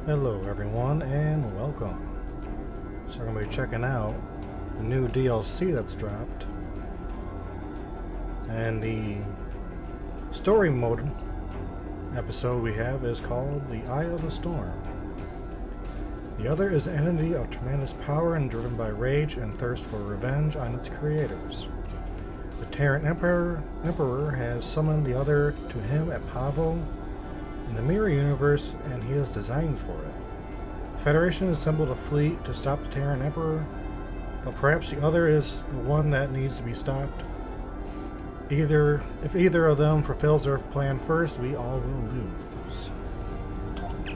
Hello everyone and welcome. So we're going to be checking out the new DLC that's dropped. And the story mode episode we have is called The Eye of the Storm. The other is an entity of tremendous power and driven by rage and thirst for revenge on its creators. The Terran Emperor has summoned the other to him at Pavo in the Mirror Universe, and he has designs for it. The Federation assembled a fleet to stop the Terran Emperor, but perhaps the other is the one that needs to be stopped. If either of them fulfills their plan first, we all will lose.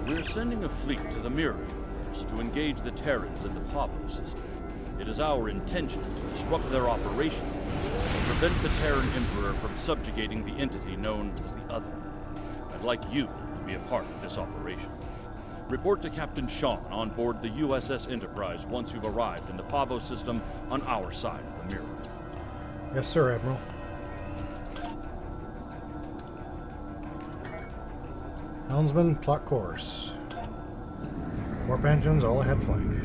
We're sending a fleet to the Mirror Universe to engage the Terrans in the Pavo system. It is our intention to disrupt their operation and prevent the Terran Emperor from subjugating the entity known as the Other. I'd like you to be a part of this operation. Report to Captain Sean on board the USS Enterprise once you've arrived in the Pavo system on our side of the mirror. Yes, sir, Admiral. Helmsman, plot course. Warp engines all ahead flank.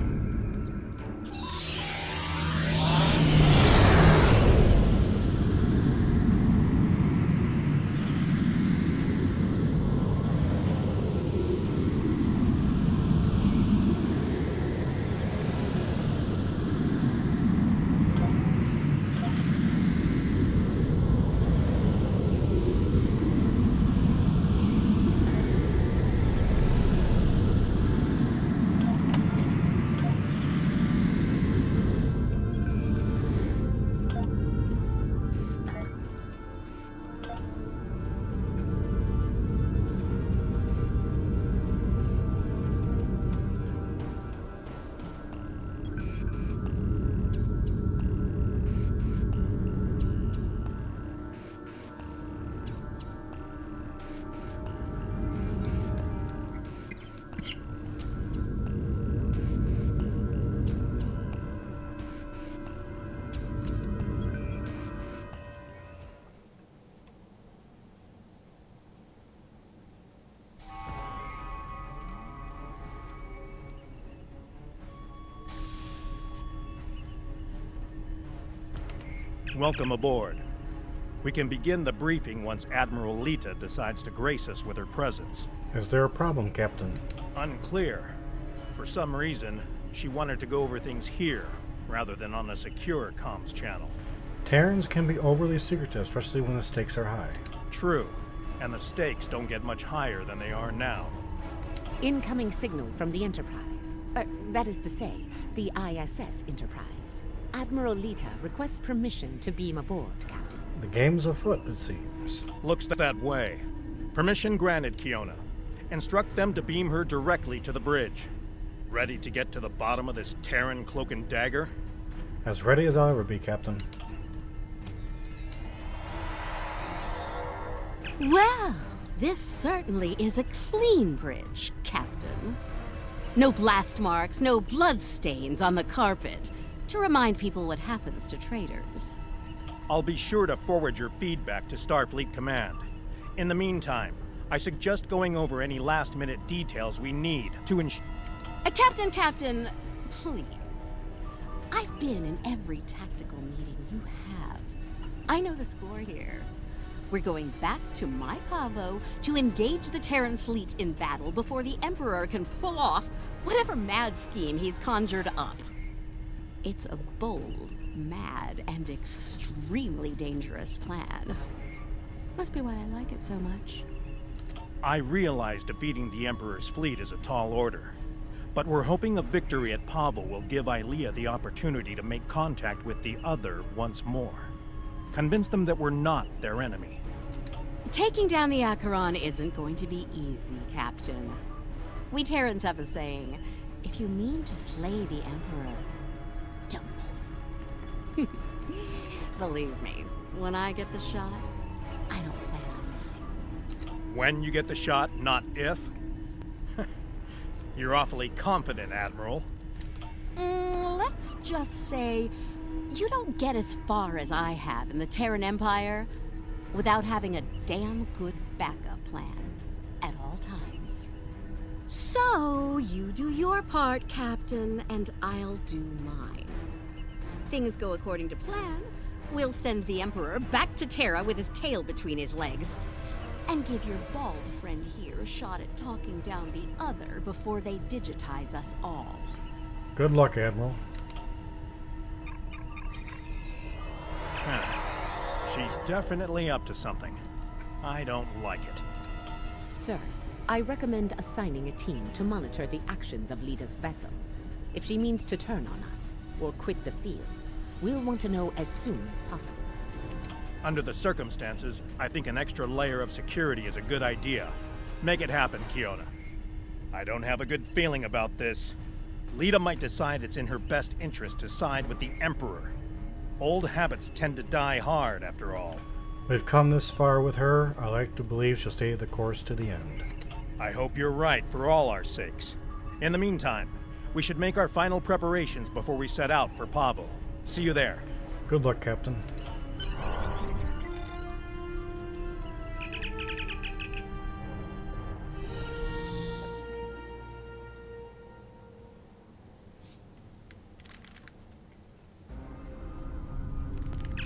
Welcome aboard. We can begin the briefing once Admiral Lita decides to grace us with her presence. Is there a problem, Captain? Unclear. For some reason, she wanted to go over things here, rather than on a secure comms channel. Terrans can be overly secretive, especially when the stakes are high. True. And the stakes don't get much higher than they are now. Incoming signal from the Enterprise. That is to say, the ISS Enterprise. Admiral Lita requests permission to beam aboard, Captain. The game's afoot, it seems. Looks that way. Permission granted, Kiona. Instruct them to beam her directly to the bridge. Ready to get to the bottom of this Terran cloak and dagger? As ready as I'll ever be, Captain. Well, this certainly is a clean bridge, Captain. No blast marks, no blood stains on the carpet, to remind people what happens to traitors. I'll be sure to forward your feedback to Starfleet Command. In the meantime, I suggest going over any last-minute details we need to ensure... Captain, please. I've been in every tactical meeting you have. I know the score here. We're going back to my Pavo to engage the Terran fleet in battle before the Emperor can pull off whatever mad scheme he's conjured up. It's a bold, mad, and extremely dangerous plan. Must be why I like it so much. I realize defeating the Emperor's fleet is a tall order, but we're hoping a victory at Pavo will give Ilia the opportunity to make contact with the Other once more. Convince them that we're not their enemy. Taking down the Acheron isn't going to be easy, Captain. We Terrans have a saying, if you mean to slay the Emperor, don't miss. Believe me, when I get the shot, I don't plan on missing. When you get the shot, not if? You're awfully confident, Admiral. Let's just say you don't get as far as I have in the Terran Empire without having a damn good backup plan at all times. So, So, you do your part, Captain, and I'll do mine. Things go according to plan. We'll send the Emperor back to Terra with his tail between his legs. And give your bald friend here a shot at talking down the other before they digitize us all. Good luck, Admiral. She's definitely up to something. I don't like it. Sir, I recommend assigning a team to monitor the actions of Lyta's vessel. If she means to turn on us, or quit the field, we'll want to know as soon as possible. Under the circumstances, I think an extra layer of security is a good idea. Make it happen, Kiona. I don't have a good feeling about this. Lyta might decide it's in her best interest to side with the Emperor. Old habits tend to die hard, after all. We've come this far with her. I like to believe she'll stay the course to the end. I hope you're right, for all our sakes. In the meantime, we should make our final preparations before we set out for Pavo. See you there. Good luck, Captain.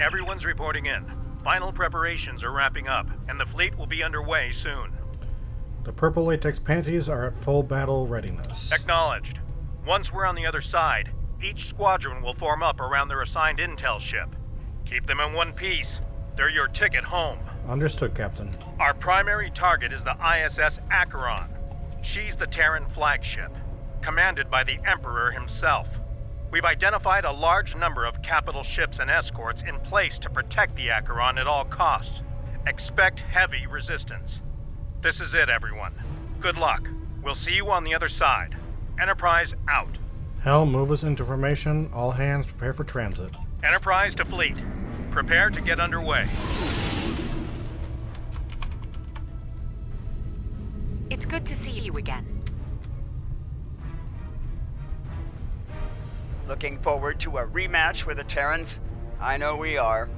Everyone's reporting in. Final preparations are wrapping up, and the fleet will be underway soon. The purple latex panties are at full battle readiness. Acknowledged. Once we're on the other side, each squadron will form up around their assigned intel ship. Keep them in one piece. They're your ticket home. Understood, Captain. Our primary target is the ISS Acheron. She's the Terran flagship, commanded by the Emperor himself. We've identified a large number of capital ships and escorts in place to protect the Acheron at all costs. Expect heavy resistance. This is it, everyone. Good luck. We'll see you on the other side. Enterprise out. Hell, move us into formation. All hands prepare for transit. Enterprise to fleet. Prepare to get underway. It's good to see you again. Looking forward to a rematch with the Terrans? I know we are.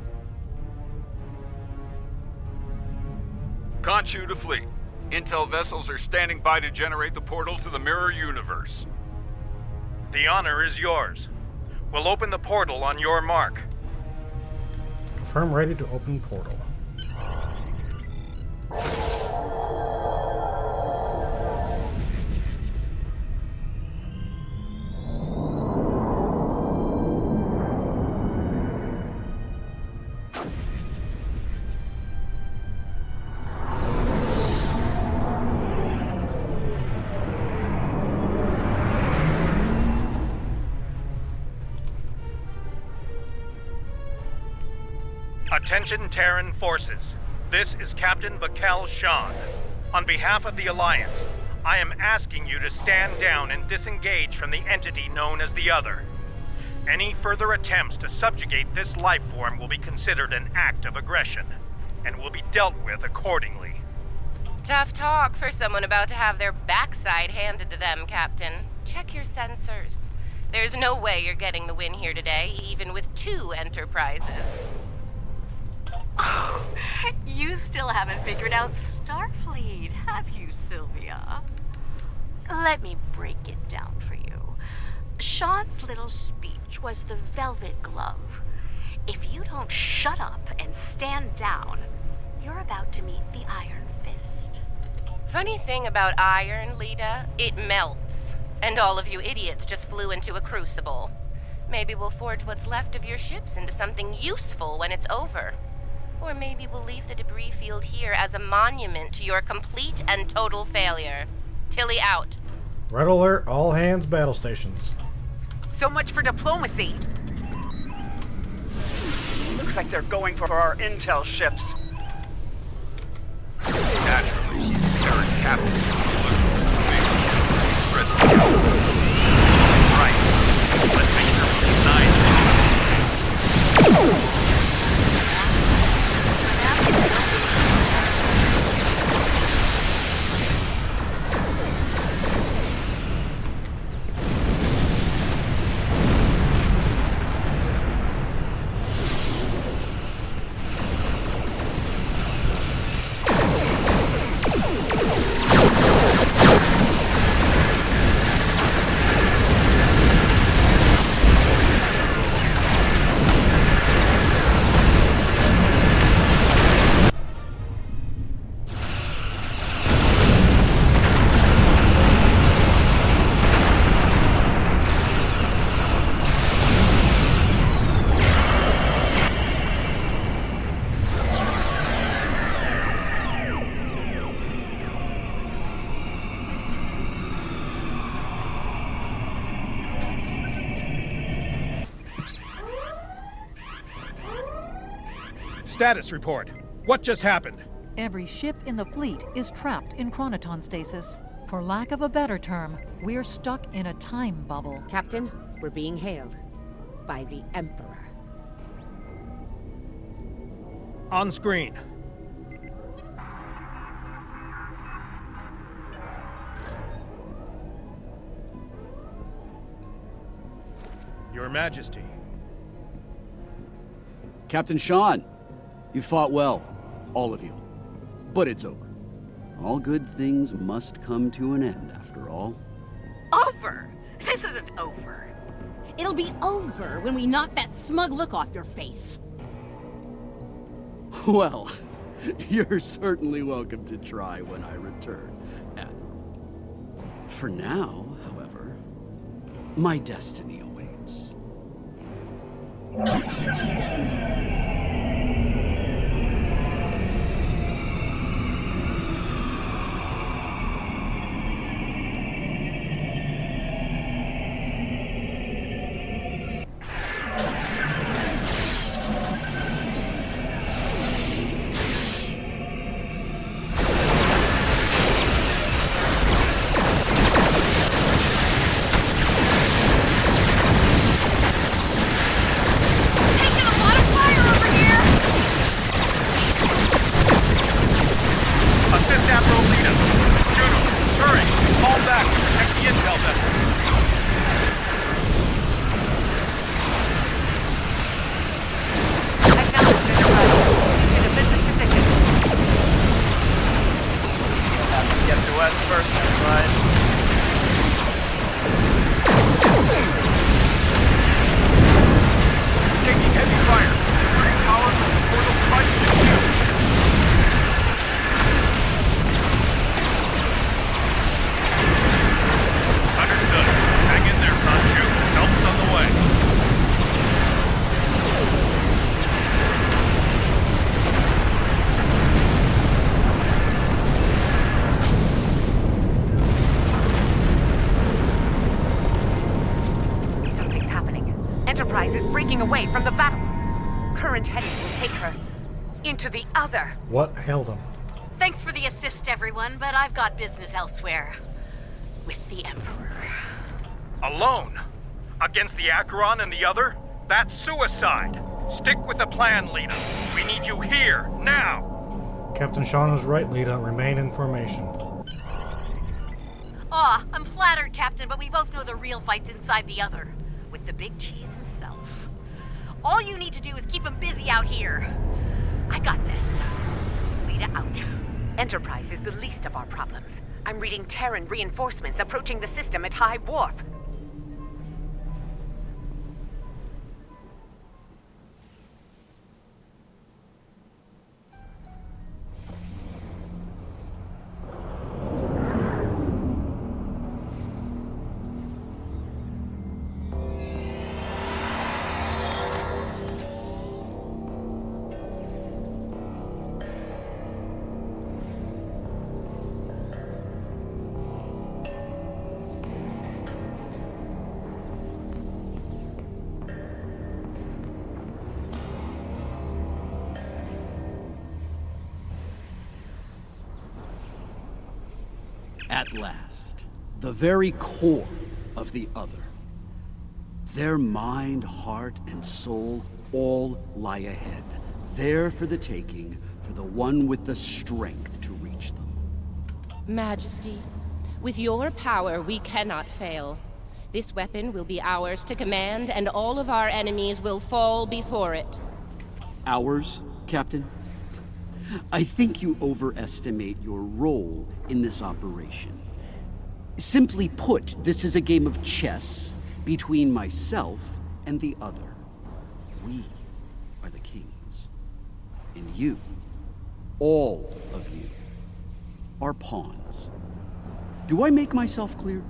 Khonshu to fleet. Intel vessels are standing by to generate the portal to the mirror universe. The honor is yours. We'll open the portal on your mark. Confirm ready to open portal. Attention Terran forces. This is Captain Bakel Shan. On behalf of the Alliance, I am asking you to stand down and disengage from the entity known as the Other. Any further attempts to subjugate this life form will be considered an act of aggression, and will be dealt with accordingly. Tough talk for someone about to have their backside handed to them, Captain. Check your sensors. There's no way you're getting the win here today, even with 2 Enterprises. Oh, you still haven't figured out Starfleet, have you, Sylvia? Let me break it down for you. Sean's little speech was the velvet glove. If you don't shut up and stand down, you're about to meet the Iron Fist. Funny thing about iron, Lyta, it melts. And all of you idiots just flew into a crucible. Maybe we'll forge what's left of your ships into something useful when it's over. Or maybe we'll leave the debris field here as a monument to your complete and total failure. Tilly out. Red alert, all hands battle stations. So much for diplomacy. Looks like they're going for our intel ships. Naturally, she's a Terran captain. Right. Let's make sure we deny it. Status report. What just happened? Every ship in the fleet is trapped in chronoton stasis. For lack of a better term, we're stuck in a time bubble. Captain, we're being hailed by the Emperor. On screen. Your Majesty. Captain Sean, you fought well, all of you. But it's over. All good things must come to an end, after all. Over? This isn't over. It'll be over when we knock that smug look off your face. Well, you're certainly welcome to try when I return, Admiral. For now, however, my destiny awaits. Away from the battle. Current heading will take her into the other. What held him? Thanks for the assist, everyone, but I've got business elsewhere. With the Emperor. Alone? Against the Acheron and the other? That's suicide. Stick with the plan, Lita. We need you here, now. Captain Sean was right, Lita. Remain in formation. Aw, I'm flattered, Captain, but we both know the real fight's inside the other. With the big cheese himself. All you need to do is keep him busy out here. I got this. Lita out. Enterprise is the least of our problems. I'm reading Terran reinforcements approaching the system at high warp. At last, the very core of the other. Their mind, heart, and soul all lie ahead, there for the taking, for the one with the strength to reach them. Majesty, with your power, we cannot fail. This weapon will be ours to command, and all of our enemies will fall before it. Ours, Captain? I think you overestimate your role in this operation. Simply put, this is a game of chess between myself and the other. We are the kings. And you, all of you, are pawns. Do I make myself clear?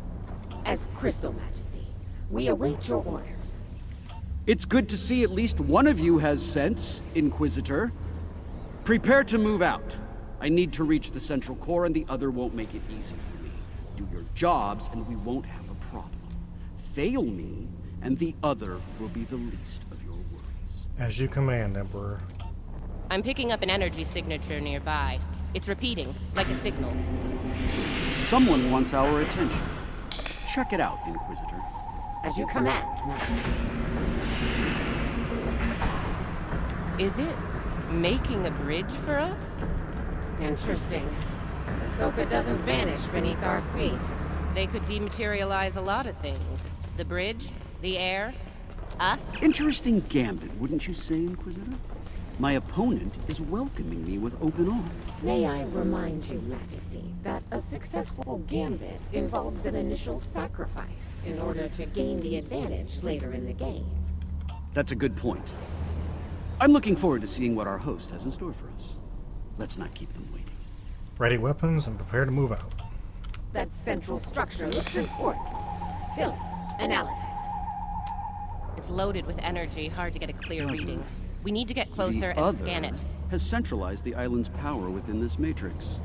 As Crystal Majesty, we await your orders. It's good to see at least one of you has sense, Inquisitor. Prepare to move out. I need to reach the central core and the other won't make it easy for me. Do your jobs and we won't have a problem. Fail me and the other will be the least of your worries. As you command, Emperor. I'm picking up an energy signature nearby. It's repeating, like a signal. Someone wants our attention. Check it out, Inquisitor. As you command, Majesty. Is it making a bridge for us? Interesting. Let's hope it doesn't vanish beneath our feet. They could dematerialize a lot of things. The bridge, the air, us. Interesting gambit, wouldn't you say, Inquisitor? My opponent is welcoming me with open arms. May I remind you, Majesty, that a successful gambit involves an initial sacrifice in order to gain the advantage later in the game. That's a good point. I'm looking forward to seeing what our host has in store for us. Let's not keep them waiting. Ready weapons and prepare to move out. That central structure looks important. Tilly, analysis. It's loaded with energy, hard to get a clear reading. We need to get closer and scan it. Has centralized the island's power within this matrix.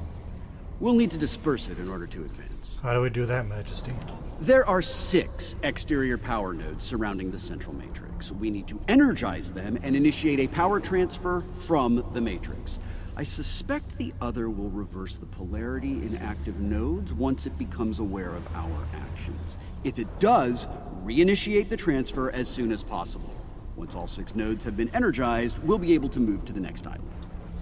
We'll need to disperse it in order to advance. How do we do that, Majesty? There are 6 exterior power nodes surrounding the central matrix. We need to energize them and initiate a power transfer from the matrix. I suspect the other will reverse the polarity in active nodes once it becomes aware of our actions. If it does, reinitiate the transfer as soon as possible. Once all 6 nodes have been energized, we'll be able to move to the next island.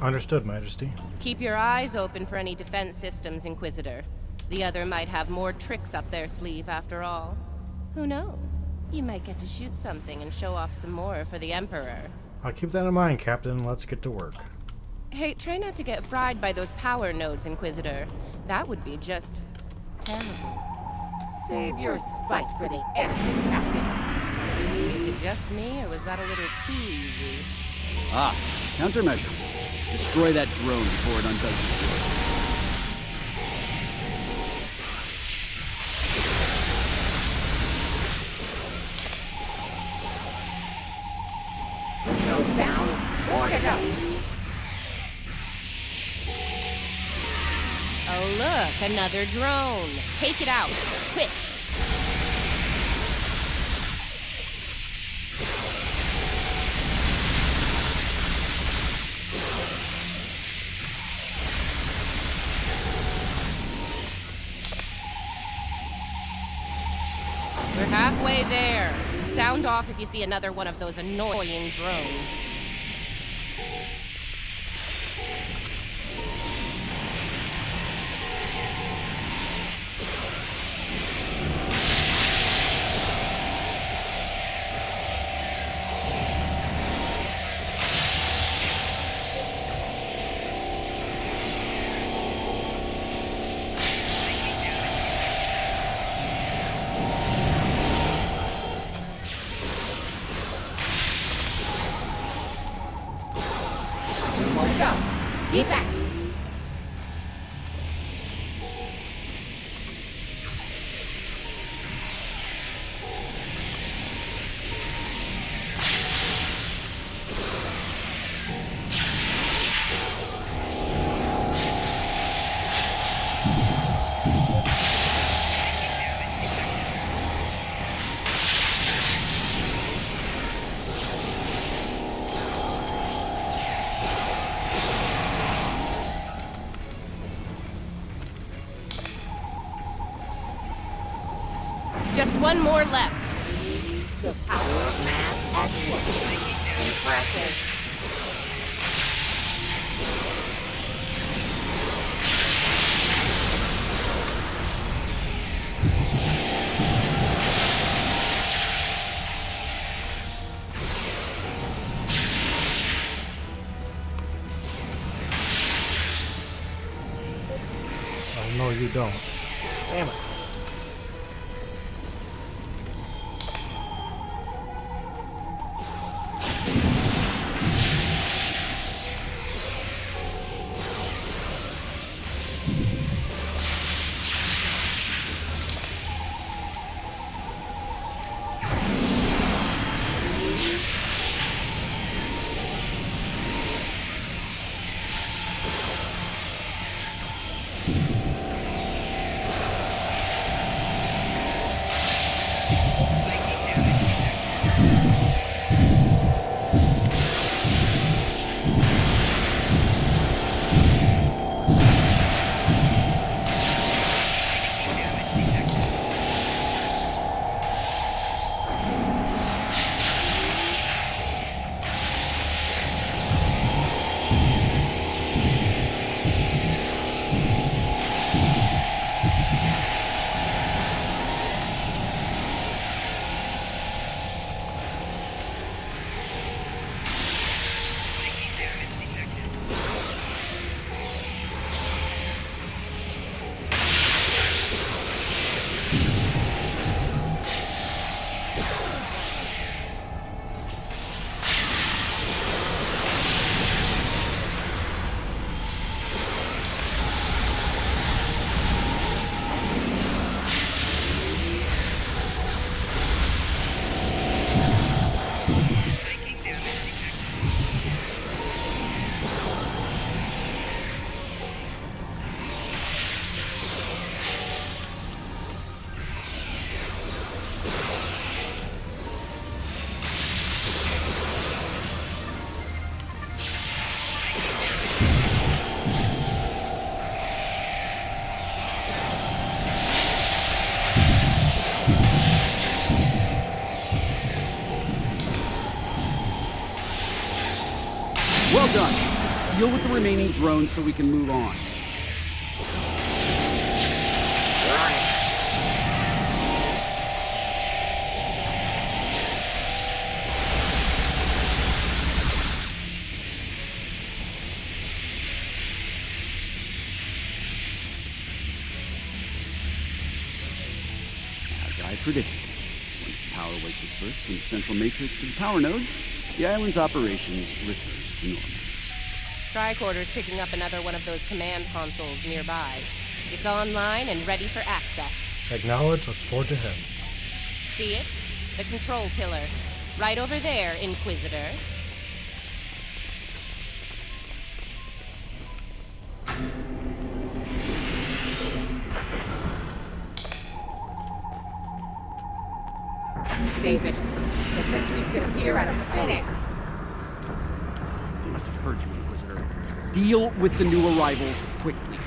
Understood, Majesty. Keep your eyes open for any defense systems, Inquisitor. The other might have more tricks up their sleeve after all. Who knows? You might get to shoot something and show off some more for the Emperor. I'll keep that in mind, Captain. Let's get to work. Hey, try not to get fried by those power nodes, Inquisitor. That would be just terrible. Save your spite for the end, Captain. Is it just me, or was that a little too easy? Ah, countermeasures. Destroy that drone before it undoes its work. To go down or to go? Oh look, another drone. Take it out, quick. We're halfway there. Sound off if you see another one of those annoying drones. Keep back. Just one more left. The power of math at work. Impressive. Oh, no, you don't. Damn it. Now done. Deal with the remaining drones so we can move on. As I predicted, once the power was dispersed from the central matrix to the power nodes, the island's operations returned to normal. Tricorder's picking up another one of those command consoles nearby. It's online and ready for access. Acknowledge, let's forge ahead. See it? The control pillar. Right over there, Inquisitor. Stay vigilant. The sentries could appear out of thin air. They must have heard you, Inquisitor. Deal with the new arrivals quickly.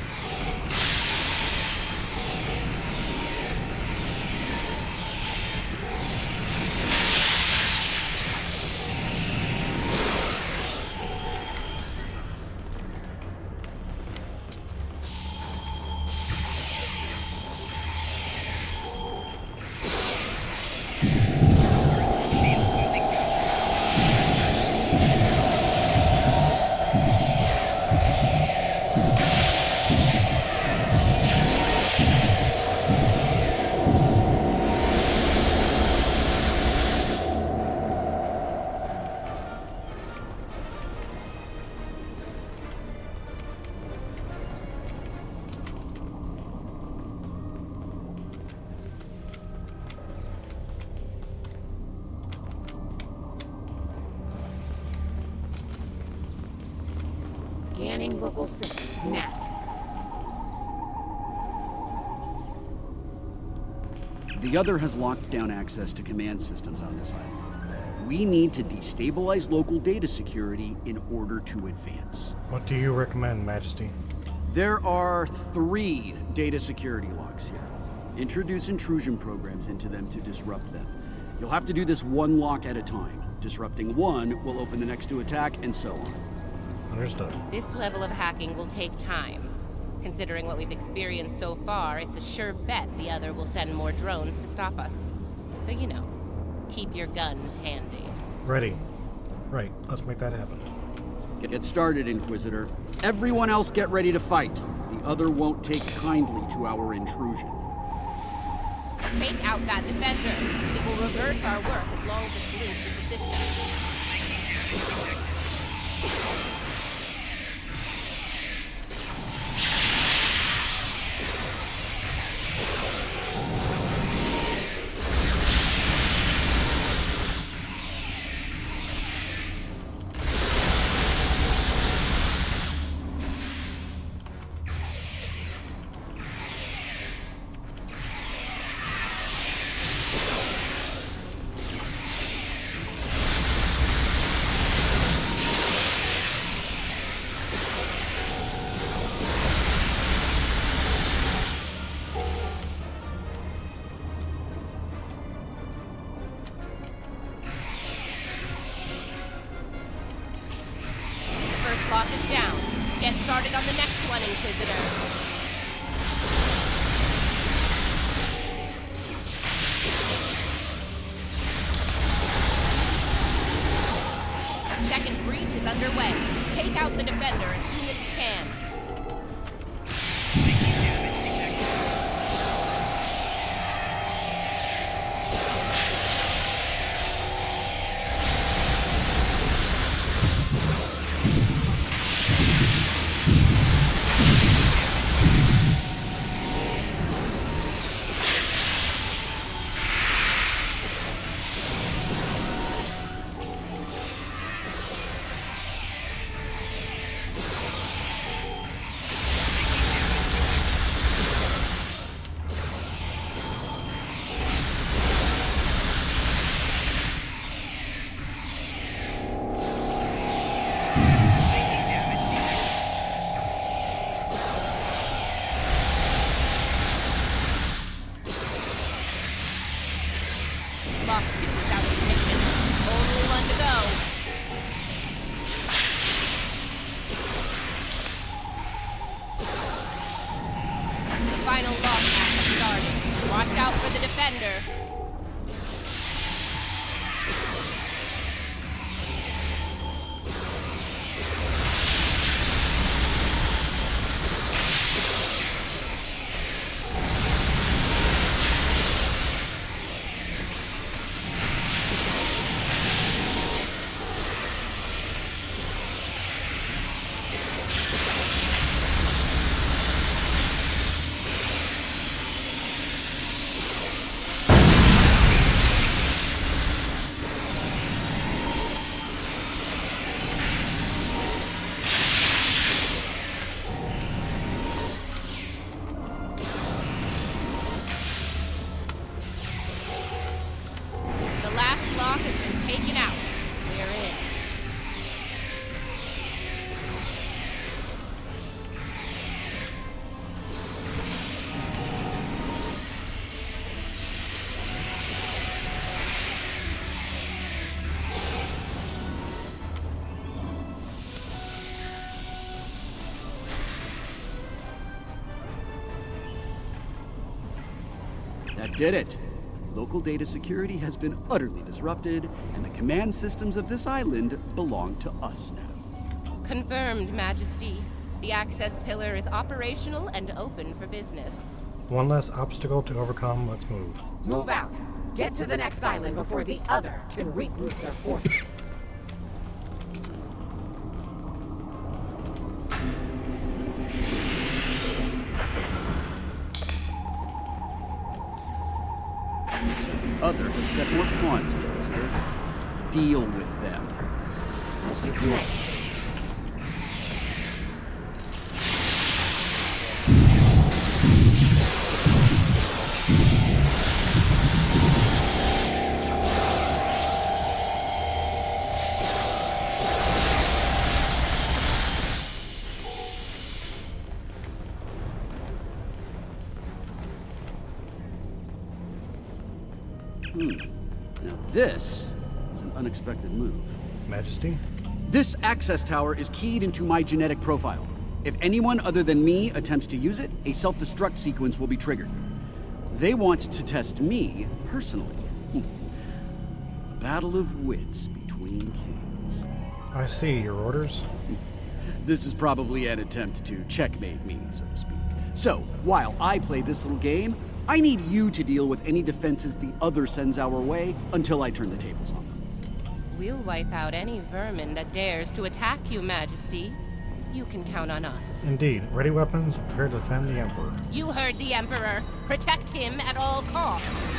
Scanning local systems now. The other has locked down access to command systems on this island. We need to destabilize local data security in order to advance. What do you recommend, Majesty? There are 3 data security locks here. Introduce intrusion programs into them to disrupt them. You'll have to do this one lock at a time. Disrupting one will open the next to attack, and so on. Understood. This level of hacking will take time. Considering what we've experienced so far, it's a sure bet the other will send more drones to stop us. So you know, keep your guns handy. Ready. Right, let's make that happen. Get started, Inquisitor. Everyone else get ready to fight. The other won't take kindly to our intrusion. Take out that defender. It will reverse our work as long as it's linked with the system. Lock is down. Get started on the next one, Inquisitor. Second breach is underway. Take out the defender as soon as you can. Lock 2 is out of commission. Only one to go. Watch out for the defender. That did it. Local data security has been utterly disrupted, and the command systems of this island belong to us now. Confirmed, Majesty. The access pillar is operational and open for business. One less obstacle to overcome. Let's move. Move out. Get to the next island before the other can regroup their forces. Looks like the other has set more pawns in the visitor. Deal with them. As you command. Now this is an unexpected move. Majesty? This access tower is keyed into my genetic profile. If anyone other than me attempts to use it, a self-destruct sequence will be triggered. They want to test me personally. A battle of wits between kings. I see. Your orders? This is probably an attempt to checkmate me, so to speak. So, while I play this little game, I need you to deal with any defenses the other sends our way until I turn the tables on them. We'll wipe out any vermin that dares to attack you, Majesty. You can count on us. Indeed. Ready weapons, prepare to defend the Emperor. You heard the Emperor. Protect him at all costs.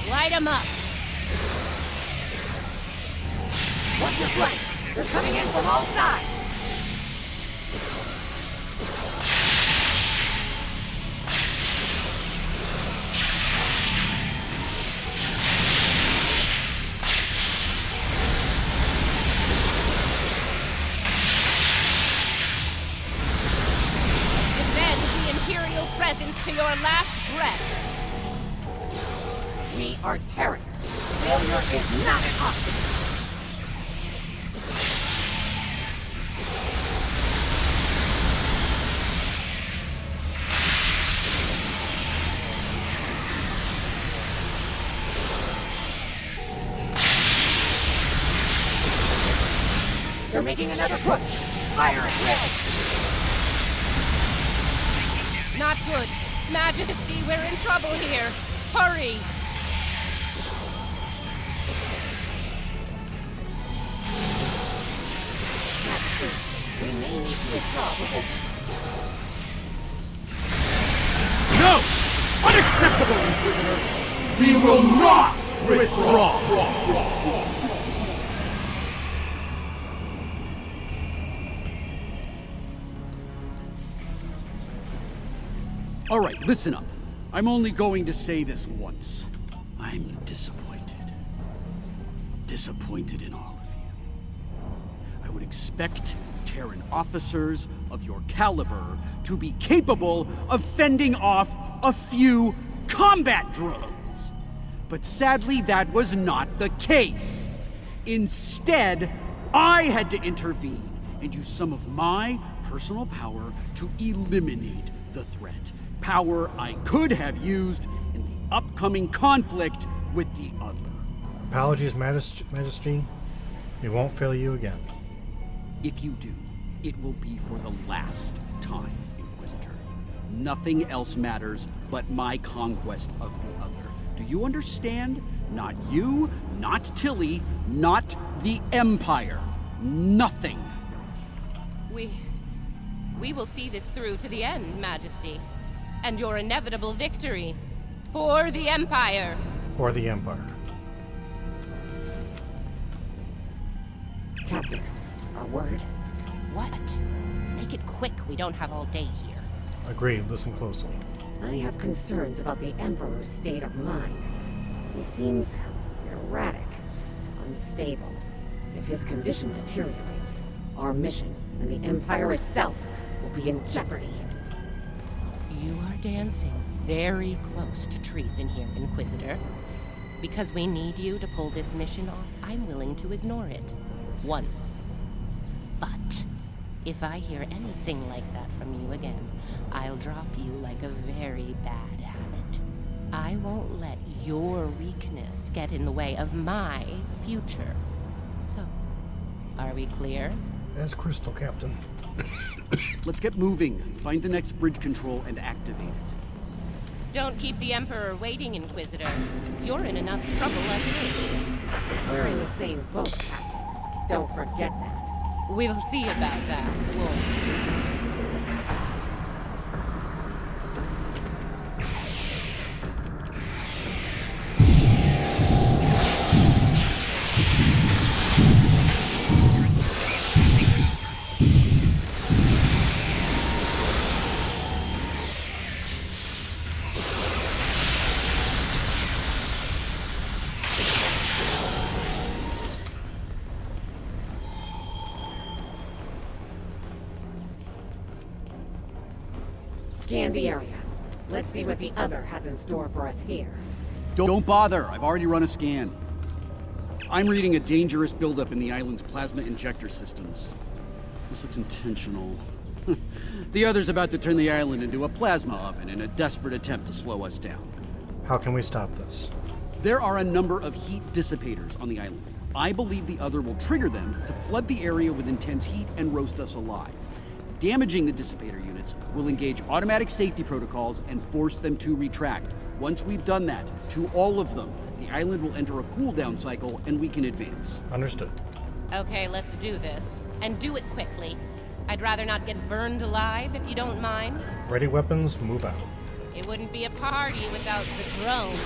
Light them up! Watch your flank! They're coming in from all sides! Defend the Imperial presence to your last breath! We are Terrans. Failure is not an option. They're making another push. Fire at will. Not good. Majesty, we're in trouble here. Hurry! We may need to withdraw before... No! Unacceptable, Inquisitor! We will not withdraw! All right, listen up. I'm only going to say this once. I'm disappointed. Disappointed in all of you. I would expect Terran officers of your caliber to be capable of fending off a few combat drones. But sadly, that was not the case. Instead, I had to intervene and use some of my personal power to eliminate the threat. Power I could have used in the upcoming conflict with the other. Apologies, Majesty. We won't fail you again. If you do, it will be for the last time, Inquisitor. Nothing else matters but my conquest of the other. Do you understand? Not you, not Tilly, not the Empire. Nothing. We will see this through to the end, Majesty. And your inevitable victory. For the Empire. For the Empire. Captain, a word. What? Make it quick, we don't have all day here. Agreed, listen closely. I have concerns about the Emperor's state of mind. He seems erratic, unstable. If his condition deteriorates, our mission and the Empire itself will be in jeopardy. You are dancing very close to treason here, Inquisitor. Because we need you to pull this mission off, I'm willing to ignore it. Once. But if I hear anything like that from you again, I'll drop you like a very bad habit. I won't let your weakness get in the way of my future. So, are we clear? As crystal, Captain. Let's get moving. Find the next bridge control and activate it. Don't keep the Emperor waiting, Inquisitor. You're in enough trouble as it is. We're in the same boat, Captain. Don't forget that. We'll see about that, Wolf. Scan the area. Let's see what the other has in store for us here. Don't bother. I've already run a scan. I'm reading a dangerous buildup in the island's plasma injector systems. This looks intentional. The other's about to turn the island into a plasma oven in a desperate attempt to slow us down. How can we stop this? There are a number of heat dissipators on the island. I believe the other will trigger them to flood the area with intense heat and roast us alive. Damaging the dissipator units will engage automatic safety protocols and force them to retract. Once we've done that, to all of them, the island will enter a cooldown cycle and we can advance. Understood. Okay, let's do this. And do it quickly. I'd rather not get burned alive, if you don't mind. Ready weapons, move out. It wouldn't be a party without the drones.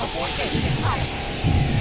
Avoid this.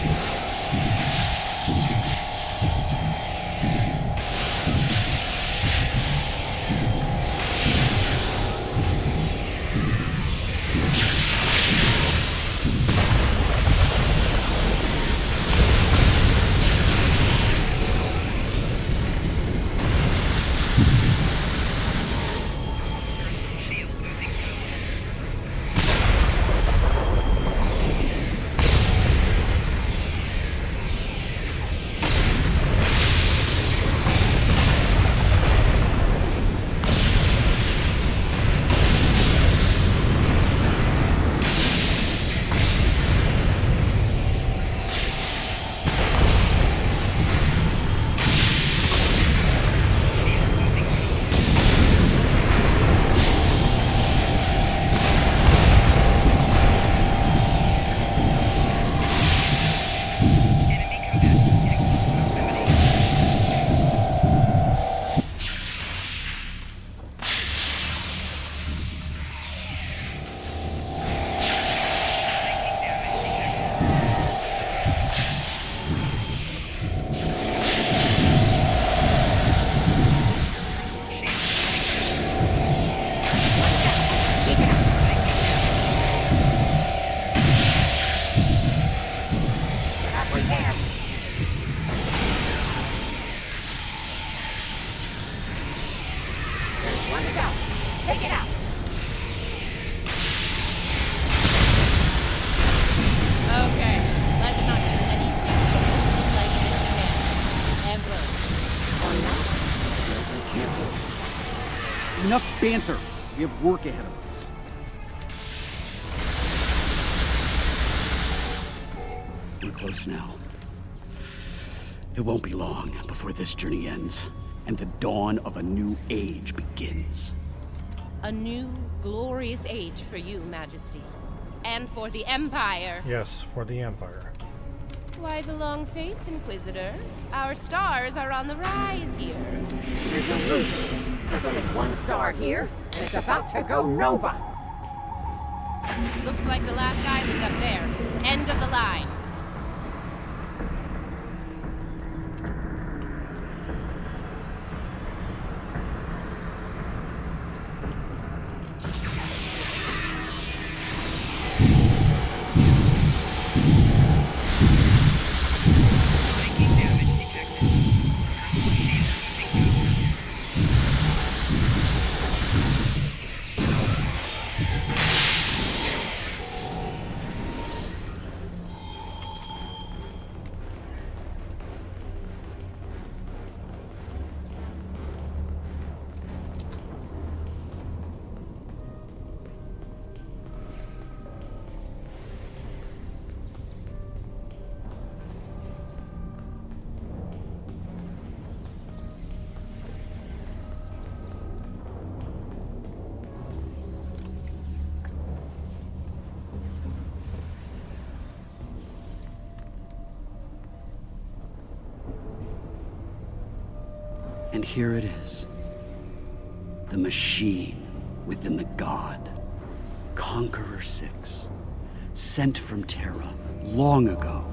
Take it out! Okay, let's not do anything like this again. Emperor. Or not. Be careful. Enough banter. We have work ahead of us. We're close now. It won't be long before this journey ends, and the dawn of a new age begins. A new, glorious age for you, Majesty. And for the Empire. Yes, for the Empire. Why the long face, Inquisitor? Our stars are on the rise here. You're delusional. There's only one star here, and it's about to go nova. Looks like the last island up there. End of the line. And here it is. The machine within the god. Conqueror 6. Sent from Terra long ago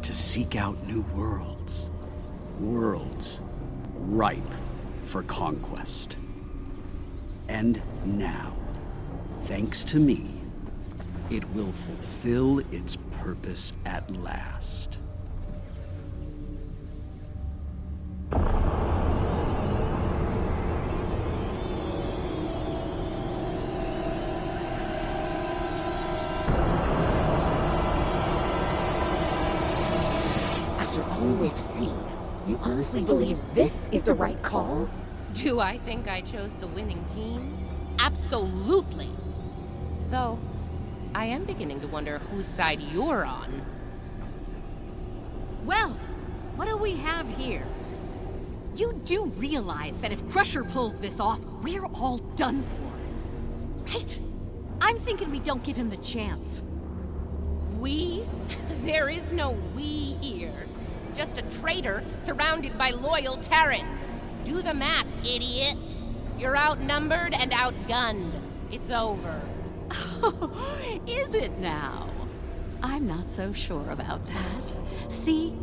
to seek out new worlds. Worlds ripe for conquest. And now, thanks to me, it will fulfill its purpose at last. We've seen. You honestly believe this is the right call? Do I think I chose the winning team? Absolutely. Though, I am beginning to wonder whose side you're on. Well, what do we have here? You do realize that if Crusher pulls this off, we're all done for, right? I'm thinking we don't give him the chance. We? There is no we here. Just a traitor surrounded by loyal Terrans. Do the math, idiot. You're outnumbered and outgunned. It's over. Is it now? I'm not so sure about that. See,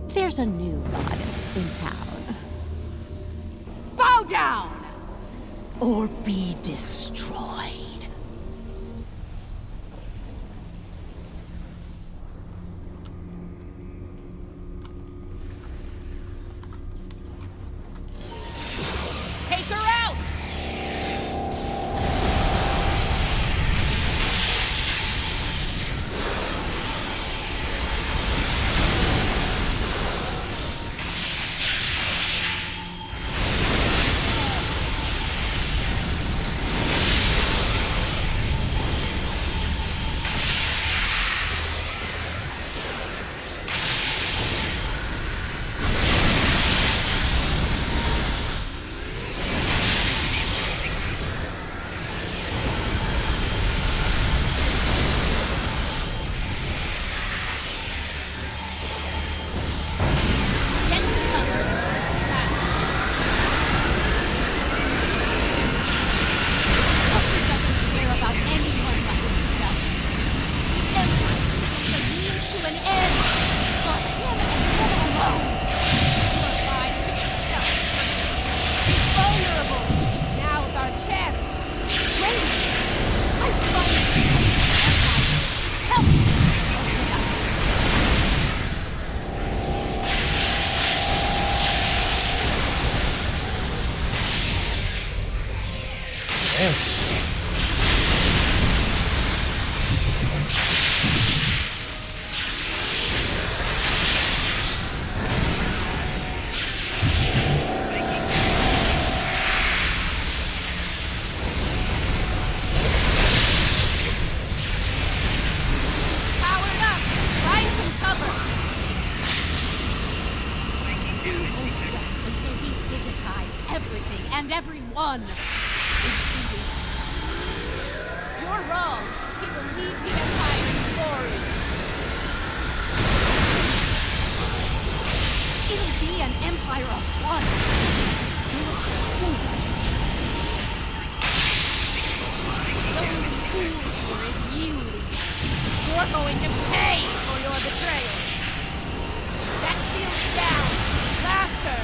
there's a new goddess in town. Bow down! Or be destroyed. Take her out! one is beating. You're wrong. He will lead the Empire in glory. It'll be an empire of one. The only fool here is you. You're going to pay for your betrayal. That shield's down. Blast her.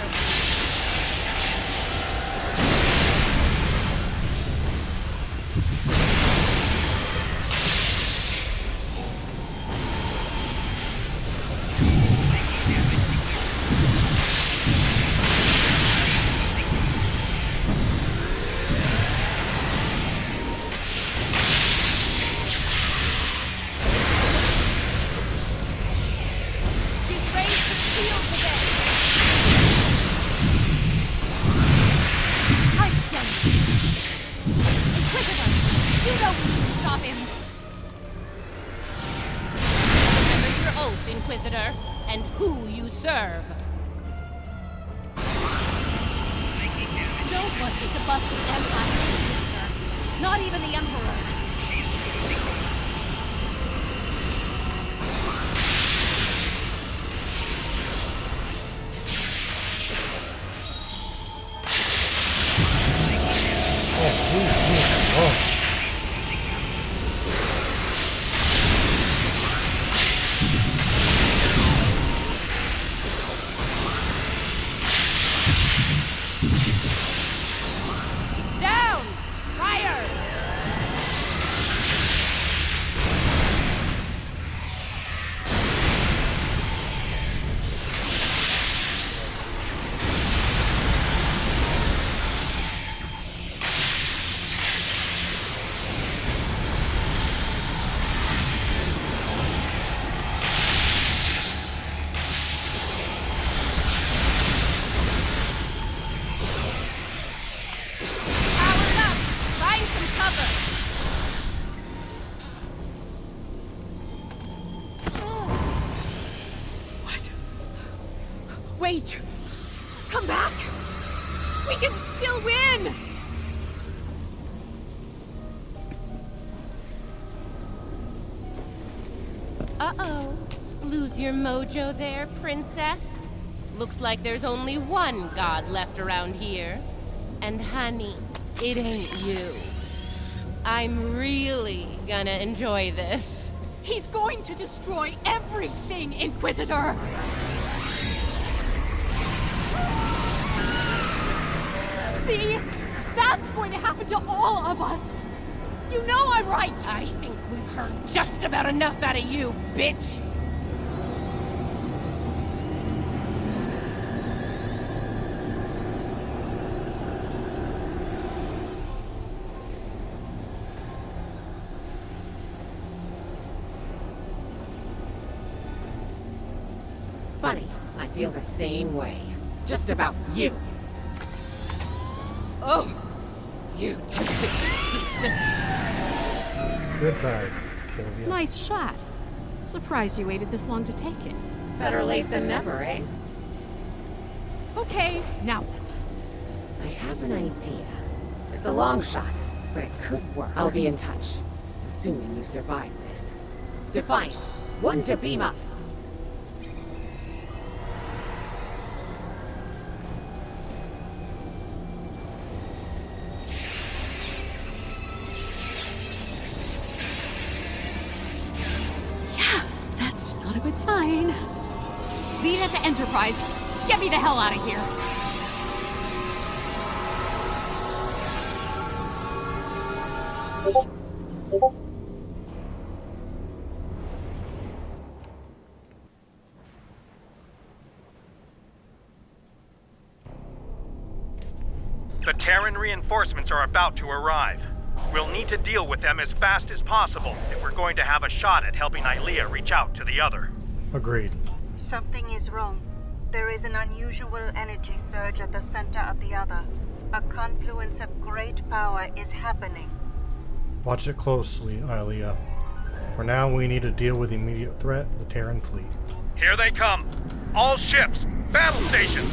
Inquisitor, and who you serve. No one is above the Empire, Inquisitor. Not even the Emperor. Oh. Wait! Come back! We can still win! Uh-oh. Lose your mojo there, princess? Looks like there's only one god left around here. And honey, it ain't you. I'm really gonna enjoy this. He's going to destroy everything, Inquisitor! See? That's going to happen to all of us! You know I'm right! I think we've heard just about enough out of you, bitch! Funny, I feel the same way. Just about you. Oh! You Goodbye, Sylvia. Nice shot. Surprised you waited this long to take it. Better late than never, eh? Okay, now what? I have an idea. It's a long shot, but it could work. I'll be in touch, assuming you survive this. Defiant, one to beam up. Not a good sign. Lead it to Enterprise. Get me the hell out of here. The Terran reinforcements are about to arrive. We'll need to deal with them as fast as possible if we're going to have a shot at helping Ilea reach out to the other. Agreed. Something is wrong. There is an unusual energy surge at the center of the other. A confluence of great power is happening. Watch it closely, Ilea. For now, we need to deal with the immediate threat, the Terran fleet. Here they come! All ships! Battle station!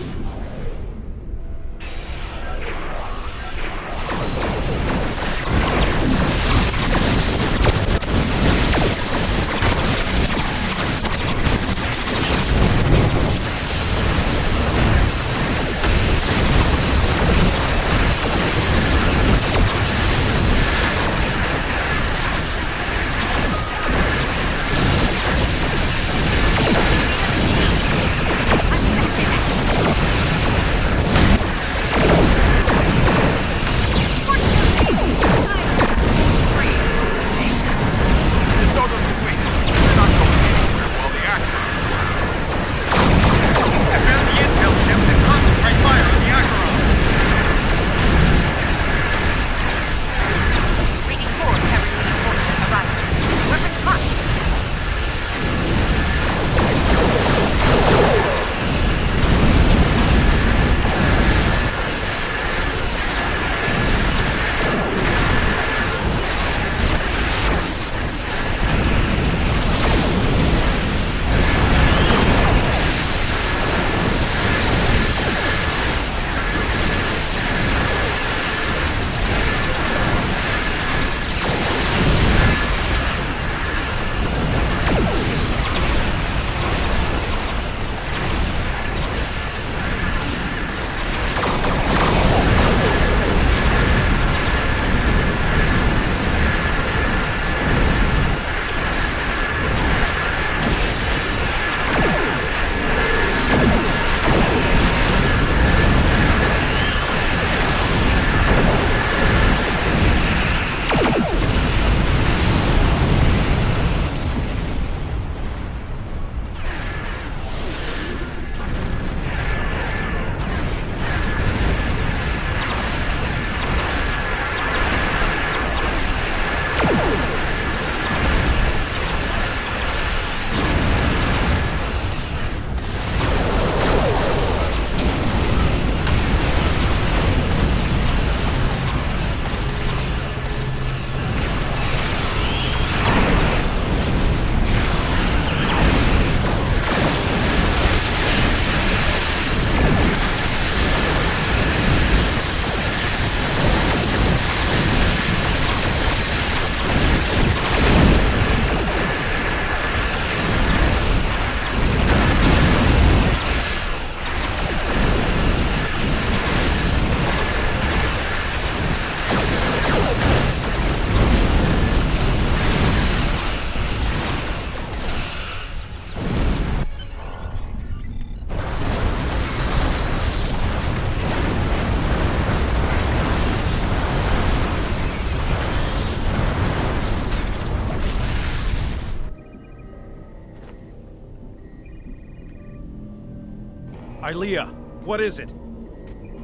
Ilia, what is it?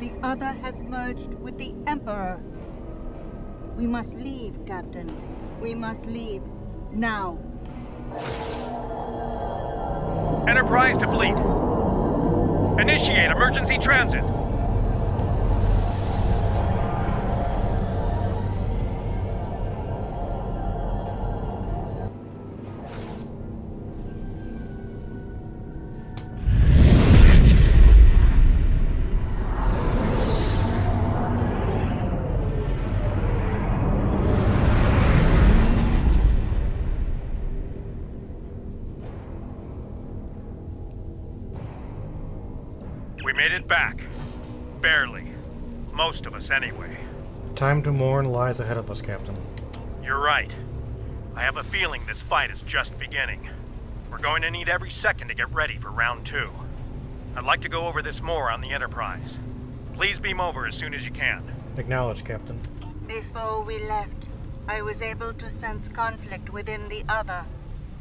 The other has merged with the Emperor. We must leave, Captain. We must leave. Now. Enterprise to fleet. Initiate emergency transit. We made it back. Barely. Most of us, anyway. Time to mourn lies ahead of us, Captain. You're right. I have a feeling this fight is just beginning. We're going to need every second to get ready for round 2. I'd like to go over this more on the Enterprise. Please beam over as soon as you can. Acknowledge, Captain. Before we left, I was able to sense conflict within the other.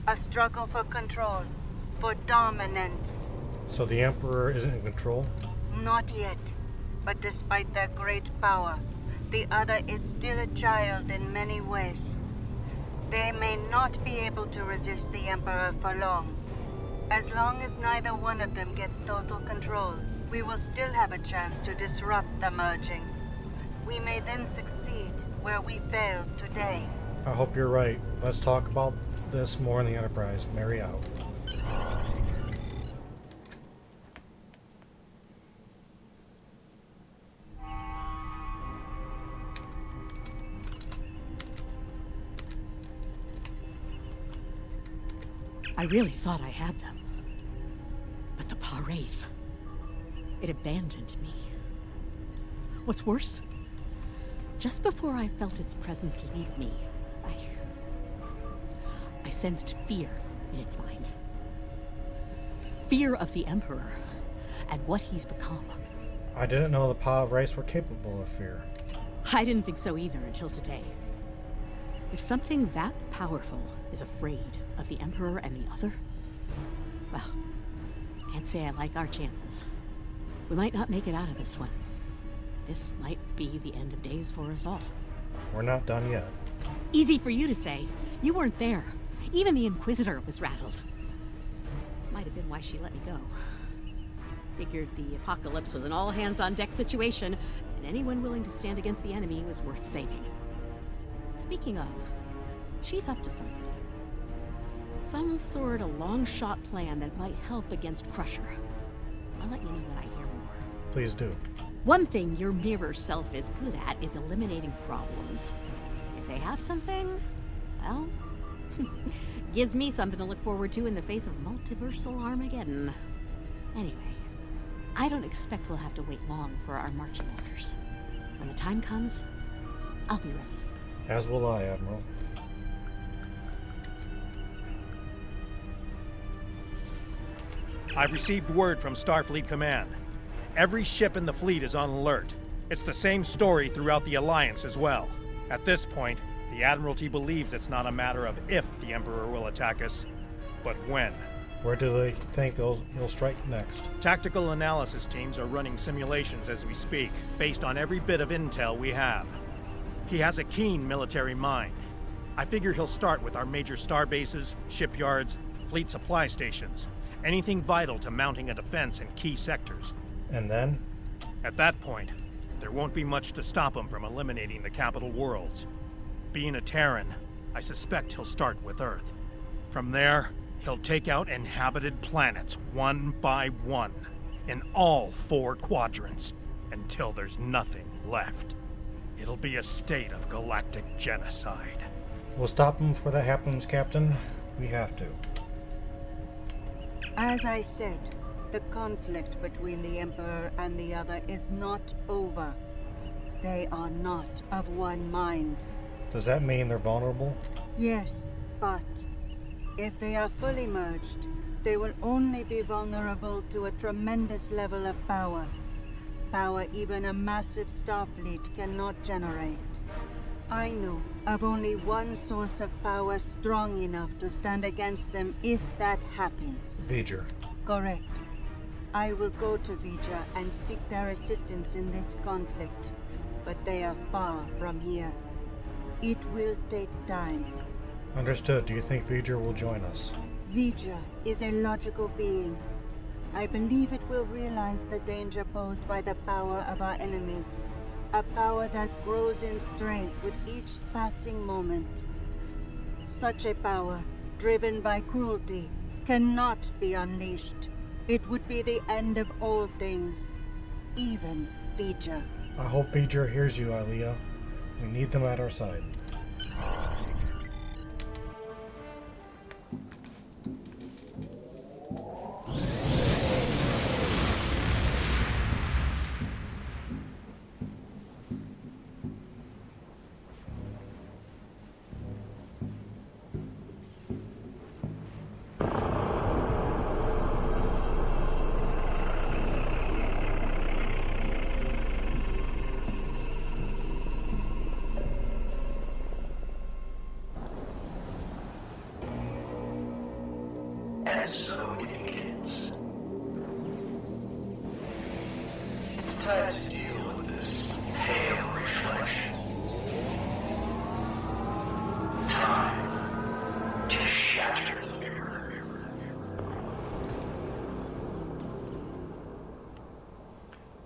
A struggle for control, for dominance. So the Emperor isn't in control? Not yet. But despite their great power, the other is still a child in many ways. They may not be able to resist the Emperor for long. As long as neither one of them gets total control, we will still have a chance to disrupt the merging. We may then succeed where we failed today. I hope you're right. Let's talk about this more in the Enterprise. Mary out. I really thought I had them. But the Pah-wraith, it abandoned me. What's worse, just before I felt its presence leave me, I sensed fear in its mind. Fear of the Emperor and what he's become. I didn't know the Pah-wraiths were capable of fear. I didn't think so either until today. If something that powerful is afraid of the Emperor and the other, well, can't say I like our chances. We might not make it out of this one. This might be the end of days for us all. We're not done yet. Easy for you to say. You weren't there. Even the Inquisitor was rattled. Might have been why she let me go. Figured the apocalypse was an all-hands-on-deck situation, and anyone willing to stand against the enemy was worth saving. Speaking of, she's up to something. Some sort of long-shot plan that might help against Crusher. I'll let you know when I hear more. Please do. One thing your mirror self is good at is eliminating problems. If they have something, well, gives me something to look forward to in the face of multiversal Armageddon. Anyway, I don't expect we'll have to wait long for our marching orders. When the time comes, I'll be ready. As will I, Admiral. I've received word from Starfleet Command. Every ship in the fleet is on alert. It's the same story throughout the Alliance as well. At this point, the Admiralty believes it's not a matter of if the Emperor will attack us, but when. Where do they think he'll strike next? Tactical analysis teams are running simulations as we speak, based on every bit of intel we have. He has a keen military mind. I figure he'll start with our major star bases, shipyards, fleet supply stations, anything vital to mounting a defense in key sectors. And then? At that point, there won't be much to stop him from eliminating the capital worlds. Being a Terran, I suspect he'll start with Earth. From there, he'll take out inhabited planets one by one, in all 4 quadrants, until there's nothing left. It'll be a state of galactic genocide. We'll stop him before that happens, Captain. We have to. As I said, the conflict between the Emperor and the other is not over. They are not of one mind. Does that mean they're vulnerable? Yes, but if they are fully merged, they will only be vulnerable to a tremendous level of power. Power even a massive Starfleet cannot generate. I know of only one source of power strong enough to stand against them if that happens. V'ger. Correct. I will go to Vija and seek their assistance in this conflict, but they are far from here. It will take time. Understood. Do you think V'ger will join us? Vija is a logical being. I believe it will realize the danger posed by the power of our enemies. A power that grows in strength with each passing moment. Such a power, driven by cruelty, cannot be unleashed. It would be the end of all things, even Vija. I hope V'ger hears you, Alia. We need them at our side. And so it begins. It's time to deal with this pale reflection. Time to shatter the mirror.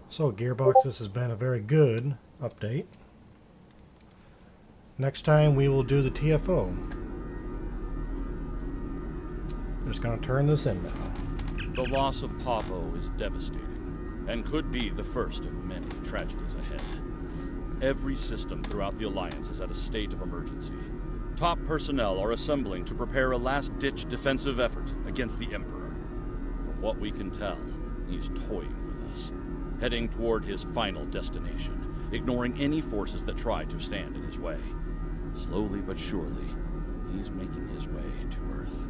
So, Gearbox, this has been a very good update. Next time we will do the TFO. Just gonna turn this in now. The loss of Pavo is devastating, and could be the first of many tragedies ahead. Every system throughout the Alliance is at a state of emergency. Top personnel are assembling to prepare a last-ditch defensive effort against the Emperor. From what we can tell, he's toying with us, heading toward his final destination, ignoring any forces that try to stand in his way. Slowly but surely, he's making his way to Earth.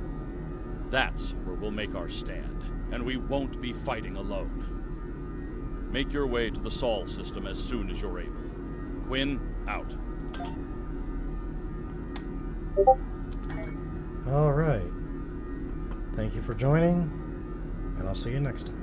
That's where we'll make our stand, and we won't be fighting alone. Make your way to the Sol system as soon as you're able. Quinn, out. All right. Thank you for joining, and I'll see you next time.